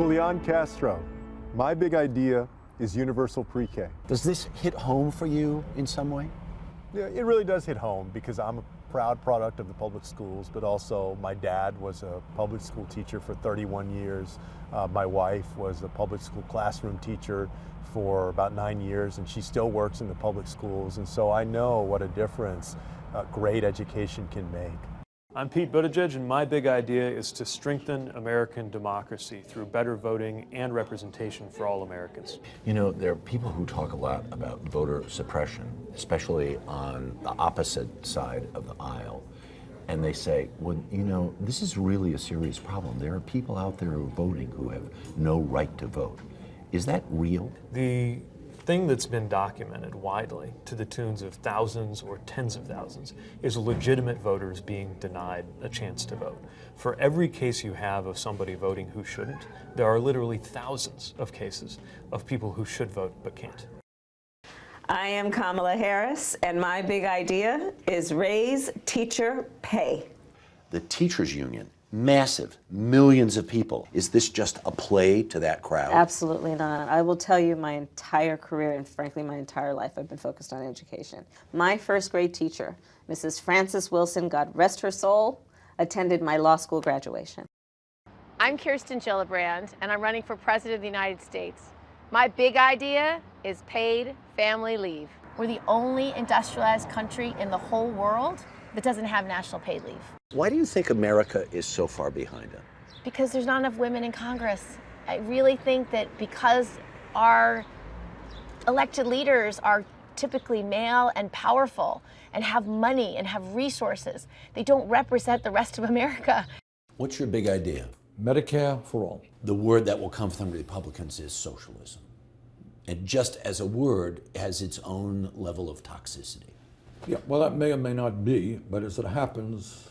Julian Castro. My big idea is universal pre-K. Does this hit home for you in some way? Yeah, it really does hit home because I'm a proud product of the public schools, but also my dad was a public school teacher for 31 years. My wife was a public school classroom teacher for about 9 years, and she still works in the public schools, and so I know what a difference great education can make. I'm Pete Buttigieg, and my big idea is to strengthen American democracy through better voting and representation for all Americans. You know, there are people who talk a lot about voter suppression, especially on the opposite side of the aisle. And they say, well, you know, this is really a serious problem. There are people out there who are voting who have no right to vote. Is that real? The thing that's been documented widely to the tunes of thousands or tens of thousands is legitimate voters being denied a chance to vote. For every case you have of somebody voting who shouldn't, there are literally thousands of cases of people who should vote but can't. I am Kamala Harris, and my big idea is raise teacher pay. The teachers union, massive, millions of people. Is this just a play to that crowd? Absolutely not. I will tell you my entire career and frankly my entire life I've been focused on education. My first grade teacher, Mrs. Frances Wilson, God rest her soul, attended my law school graduation. I'm Kirsten Gillibrand, and I'm running for President of the United States. My big idea is paid family leave. We're the only industrialized country in the whole world that doesn't have national paid leave. Why do you think America is so far behind it? Because there's not enough women in Congress. I really think that because our elected leaders are typically male and powerful and have money and have resources, they don't represent the rest of America. What's your big idea? Medicare for all. The word that will come from the Republicans is socialism. And just as a word, it has its own level of toxicity. Yeah, well, that may or may not be, but as it happens,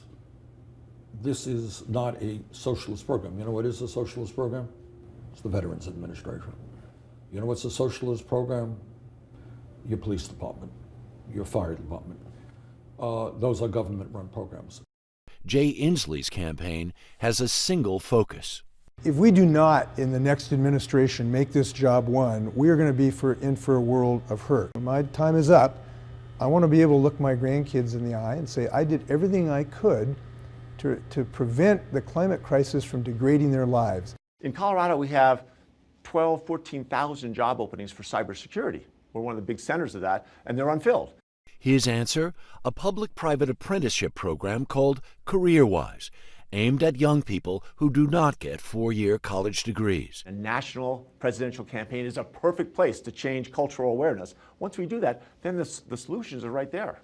this is not a socialist program. You know what is a socialist program? It's the Veterans Administration. You know what's a socialist program? Your police department, your fire department. Those are government-run programs. Jay Inslee's campaign has a single focus. If we do not, in the next administration, make this job one, we are going to be in for a world of hurt. When my time is up, I want to be able to look my grandkids in the eye and say, I did everything I could to prevent the climate crisis from degrading their lives. In Colorado, we have 12,000, 14,000 job openings for cybersecurity. We're one of the big centers of that, and they're unfilled. His answer, a public-private apprenticeship program called CareerWise, aimed at young people who do not get four-year college degrees. A national presidential campaign is a perfect place to change cultural awareness. Once we do that, then the solutions are right there.